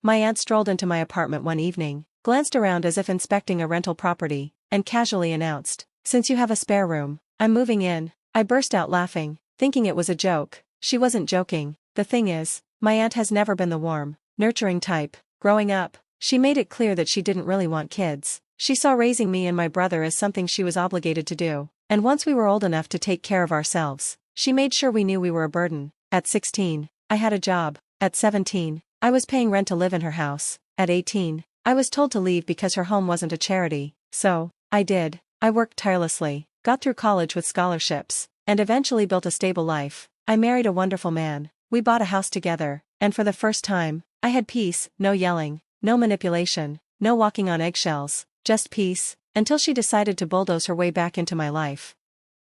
My aunt strolled into my apartment one evening, glanced around as if inspecting a rental property, and casually announced, "Since you have a spare room, I'm moving in." I burst out laughing, thinking it was a joke. She wasn't joking. The thing is, my aunt has never been the warm, nurturing type. Growing up, she made it clear that she didn't really want kids. She saw raising me and my brother as something she was obligated to do, and once we were old enough to take care of ourselves, she made sure we knew we were a burden. At 16, I had a job. At 17, I was paying rent to live in her house. At 18, I was told to leave because her home wasn't a charity. So, I did. I worked tirelessly, got through college with scholarships, and eventually built a stable life. I married a wonderful man. We bought a house together, and for the first time, I had peace. No yelling, no manipulation, no walking on eggshells, just peace, until she decided to bulldoze her way back into my life.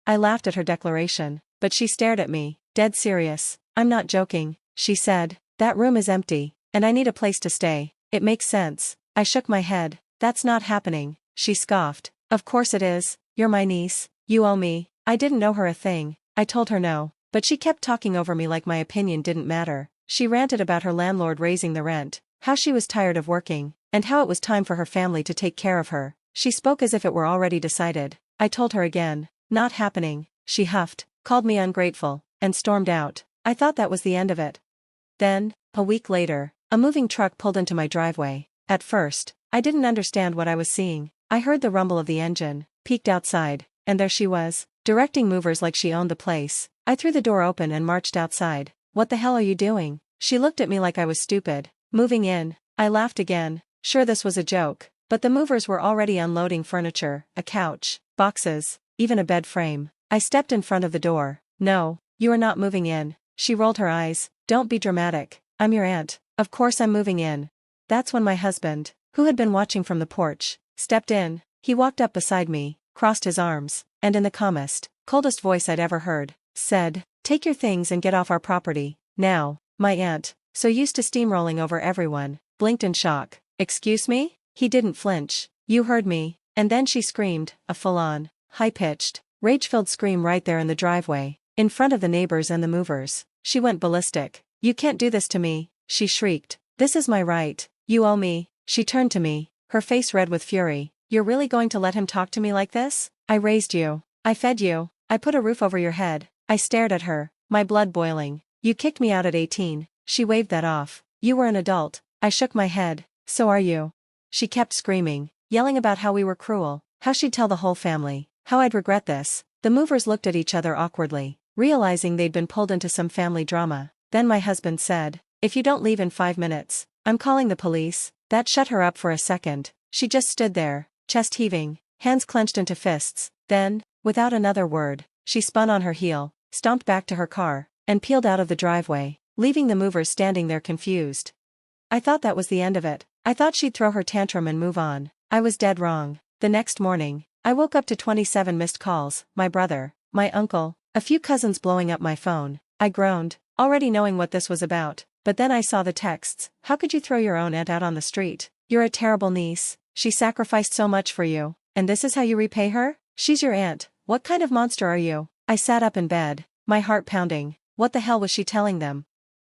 I laughed at her declaration, but she stared at me, dead serious. "I'm not joking," she said. "That room is empty, and I need a place to stay." "It makes sense." I shook my head. "That's not happening," she scoffed. "Of course it is. You're my niece. You owe me." I didn't know her a thing. I told her no, but she kept talking over me like my opinion didn't matter. She ranted about her landlord raising the rent, how she was tired of working, and how it was time for her family to take care of her. She spoke as if it were already decided. I told her again. "Not happening." She huffed, called me ungrateful, and stormed out. I thought that was the end of it. Then, a week later, a moving truck pulled into my driveway. At first, I didn't understand what I was seeing. I heard the rumble of the engine, peeked outside, and there she was, directing movers like she owned the place. I threw the door open and marched outside. "What the hell are you doing?" She looked at me like I was stupid. "Moving in." I laughed again, sure this was a joke, but the movers were already unloading furniture, a couch, boxes, even a bed frame. I stepped in front of the door. "No, you are not moving in." She rolled her eyes. "Don't be dramatic. I'm your aunt. Of course I'm moving in." That's when my husband, who had been watching from the porch, stepped in. He walked up beside me, crossed his arms, and in the calmest, coldest voice I'd ever heard, said, "Take your things and get off our property, now." My aunt, so used to steamrolling over everyone, blinked in shock. "Excuse me?" He didn't flinch. "You heard me." And then she screamed, a full-on, high-pitched, rage-filled scream right there in the driveway, in front of the neighbors and the movers. She went ballistic. "You can't do this to me," she shrieked. "This is my right. You owe me." She turned to me, her face red with fury. "You're really going to let him talk to me like this? I raised you. I fed you. I put a roof over your head." I stared at her, my blood boiling. "You kicked me out at 18. She waved that off. "You were an adult." I shook my head. "So are you." She kept screaming, yelling about how we were cruel, how she'd tell the whole family, how I'd regret this. The movers looked at each other awkwardly, realizing they'd been pulled into some family drama. Then my husband said, "If you don't leave in 5 minutes, I'm calling the police." That shut her up for a second. She just stood there, chest heaving, hands clenched into fists. Then, without another word, she spun on her heel, stomped back to her car, and peeled out of the driveway, leaving the movers standing there confused. I thought that was the end of it. I thought she'd throw her tantrum and move on. I was dead wrong. The next morning, I woke up to 27 missed calls, my brother, my uncle, a few cousins blowing up my phone. I groaned, already knowing what this was about, but then I saw the texts. "How could you throw your own aunt out on the street? You're a terrible niece. She sacrificed so much for you, and this is how you repay her? She's your aunt. What kind of monster are you?" I sat up in bed, my heart pounding. What the hell was she telling them?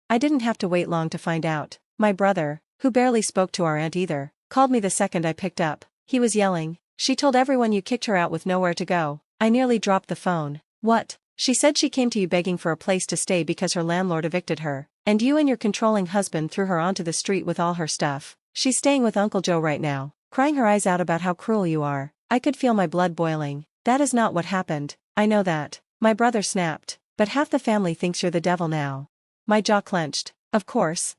I didn't have to wait long to find out. My brother, who barely spoke to our aunt either, called me the second I picked up. He was yelling, "She told everyone you kicked her out with nowhere to go." I nearly dropped the phone. "What?" "She said she came to you begging for a place to stay because her landlord evicted her, and you and your controlling husband threw her onto the street with all her stuff. She's staying with Uncle Joe right now, crying her eyes out about how cruel you are." I could feel my blood boiling. "That is not what happened. I know that." My brother snapped. "But half the family thinks you're the devil now." My jaw clenched. Of course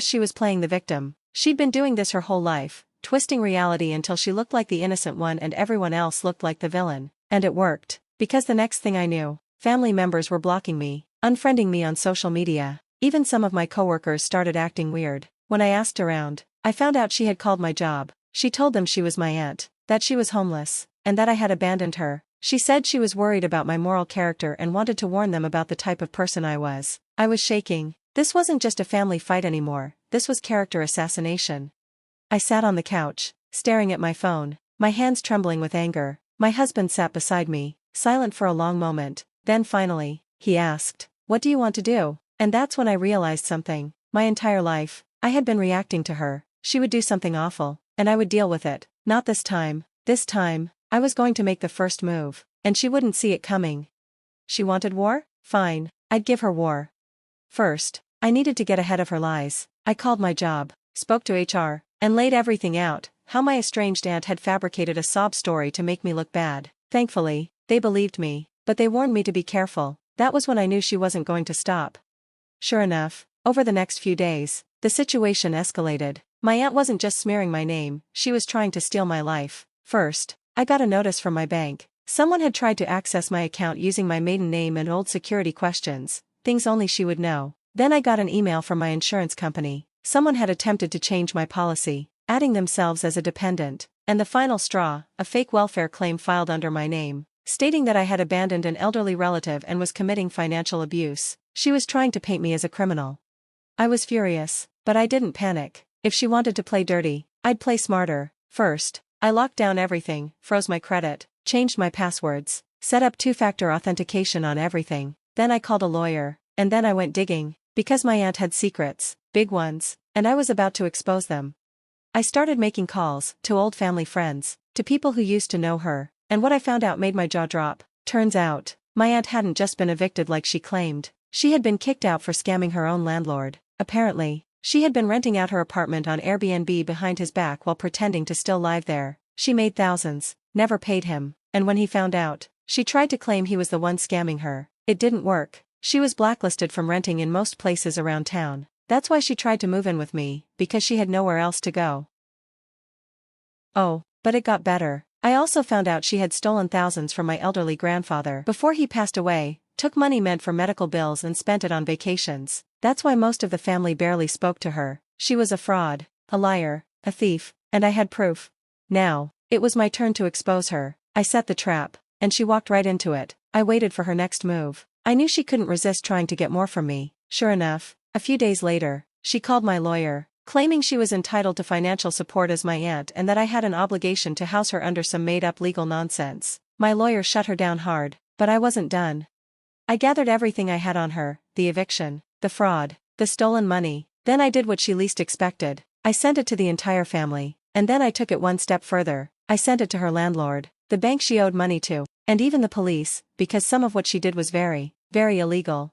she was playing the victim. She'd been doing this her whole life, twisting reality until she looked like the innocent one and everyone else looked like the villain. And it worked, because the next thing I knew, family members were blocking me, unfriending me on social media. Even some of my coworkers started acting weird. When I asked around, I found out she had called my job. She told them she was my aunt, that she was homeless, and that I had abandoned her. She said she was worried about my moral character and wanted to warn them about the type of person I was. I was shaking. This wasn't just a family fight anymore, this was character assassination. I sat on the couch, staring at my phone, my hands trembling with anger. My husband sat beside me, silent for a long moment. Then finally, he asked, "What do you want to do?" And that's when I realized something. My entire life, I had been reacting to her. She would do something awful, and I would deal with it. Not this time. This time, I was going to make the first move, and she wouldn't see it coming. She wanted war? Fine, I'd give her war. First, I needed to get ahead of her lies. I called my job, spoke to HR, and laid everything out, how my estranged aunt had fabricated a sob story to make me look bad. Thankfully, they believed me, but they warned me to be careful. That was when I knew she wasn't going to stop. Sure enough, over the next few days, the situation escalated. My aunt wasn't just smearing my name, she was trying to steal my life. First, I got a notice from my bank. Someone had tried to access my account using my maiden name and old security questions, things only she would know. Then I got an email from my insurance company. Someone had attempted to change my policy, adding themselves as a dependent. And the final straw, a fake welfare claim filed under my name, stating that I had abandoned an elderly relative and was committing financial abuse. She was trying to paint me as a criminal. I was furious, but I didn't panic. If she wanted to play dirty, I'd play smarter. First, I locked down everything, froze my credit, changed my passwords, set up two-factor authentication on everything. Then I called a lawyer, and then I went digging, because my aunt had secrets, big ones, and I was about to expose them. I started making calls, to old family friends, to people who used to know her, and what I found out made my jaw drop. Turns out, my aunt hadn't just been evicted like she claimed. She had been kicked out for scamming her own landlord. Apparently, she had been renting out her apartment on Airbnb behind his back while pretending to still live there. She made thousands, never paid him, and when he found out, she tried to claim he was the one scamming her. It didn't work. She was blacklisted from renting in most places around town. That's why she tried to move in with me, because she had nowhere else to go. Oh, but it got better. I also found out she had stolen thousands from my elderly grandfather before he passed away, took money meant for medical bills and spent it on vacations. That's why most of the family barely spoke to her. She was a fraud, a liar, a thief, and I had proof. Now, it was my turn to expose her. I set the trap, and she walked right into it. I waited for her next move. I knew she couldn't resist trying to get more from me. Sure enough, a few days later, she called my lawyer, claiming she was entitled to financial support as my aunt and that I had an obligation to house her under some made-up legal nonsense. My lawyer shut her down hard, but I wasn't done. I gathered everything I had on her, the eviction, the fraud, the stolen money. Then I did what she least expected. I sent it to the entire family, and then I took it one step further. I sent it to her landlord, the bank she owed money to, and even the police, because some of what she did was very illegal.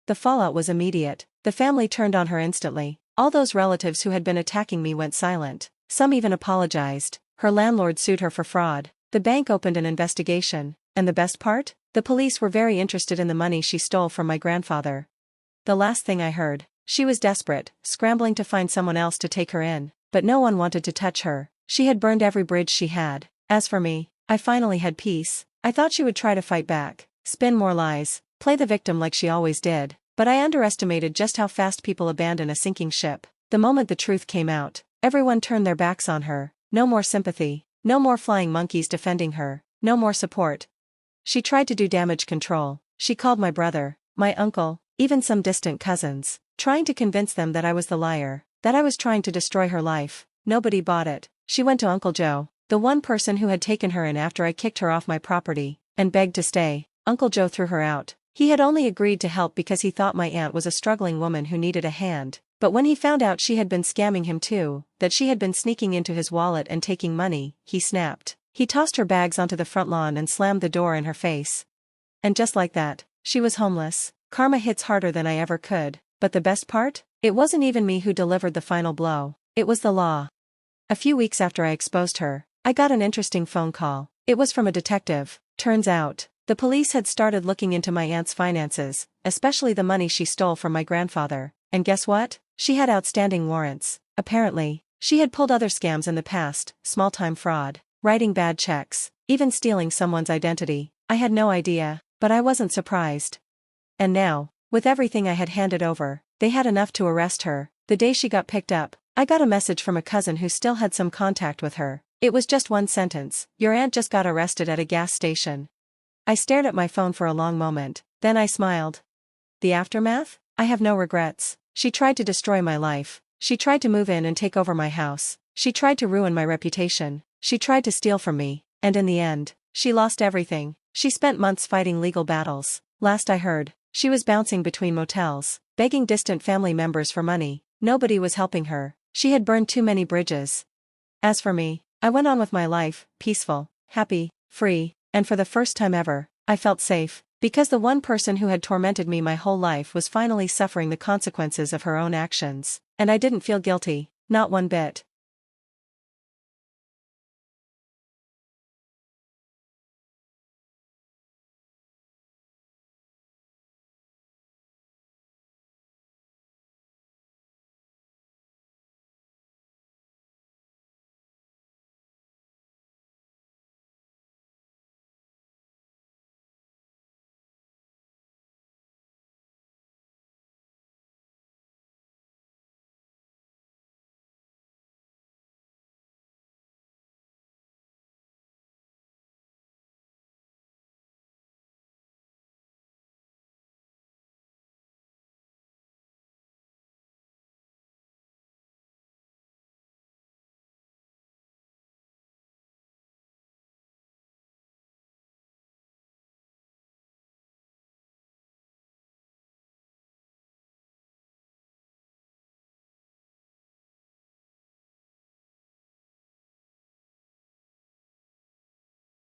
The fallout was immediate. The family turned on her instantly. All those relatives who had been attacking me went silent. Some even apologized. Her landlord sued her for fraud. The bank opened an investigation. And the best part? The police were very interested in the money she stole from my grandfather. The last thing I heard, she was desperate, scrambling to find someone else to take her in. But no one wanted to touch her. She had burned every bridge she had. As for me, I finally had peace. I thought she would try to fight back, spin more lies, play the victim like she always did. But I underestimated just how fast people abandon a sinking ship. The moment the truth came out, everyone turned their backs on her. No more sympathy, no more flying monkeys defending her, no more support. She tried to do damage control. She called my brother, my uncle, even some distant cousins, trying to convince them that I was the liar, that I was trying to destroy her life. Nobody bought it. She went to Uncle Joe, the one person who had taken her in after I kicked her off my property, and begged to stay. Uncle Joe threw her out. He had only agreed to help because he thought my aunt was a struggling woman who needed a hand, but when he found out she had been scamming him too, that she had been sneaking into his wallet and taking money, he snapped. He tossed her bags onto the front lawn and slammed the door in her face. And just like that, she was homeless. Karma hits harder than I ever could, but the best part? It wasn't even me who delivered the final blow. It was the law. A few weeks after I exposed her, I got an interesting phone call. It was from a detective. Turns out, the police had started looking into my aunt's finances, especially the money she stole from my grandfather. And guess what? She had outstanding warrants. Apparently, she had pulled other scams in the past, small-time fraud, writing bad checks, even stealing someone's identity. I had no idea, but I wasn't surprised. And now, with everything I had handed over, they had enough to arrest her. The day she got picked up, I got a message from a cousin who still had some contact with her. It was just one sentence: "Your aunt just got arrested at a gas station." I stared at my phone for a long moment, then I smiled. The aftermath? I have no regrets. She tried to destroy my life. She tried to move in and take over my house. She tried to ruin my reputation. She tried to steal from me, and in the end, she lost everything. She spent months fighting legal battles. Last I heard, she was bouncing between motels, begging distant family members for money. Nobody was helping her. She had burned too many bridges. As for me, I went on with my life, peaceful, happy, free, and for the first time ever, I felt safe, because the one person who had tormented me my whole life was finally suffering the consequences of her own actions, and I didn't feel guilty, not one bit.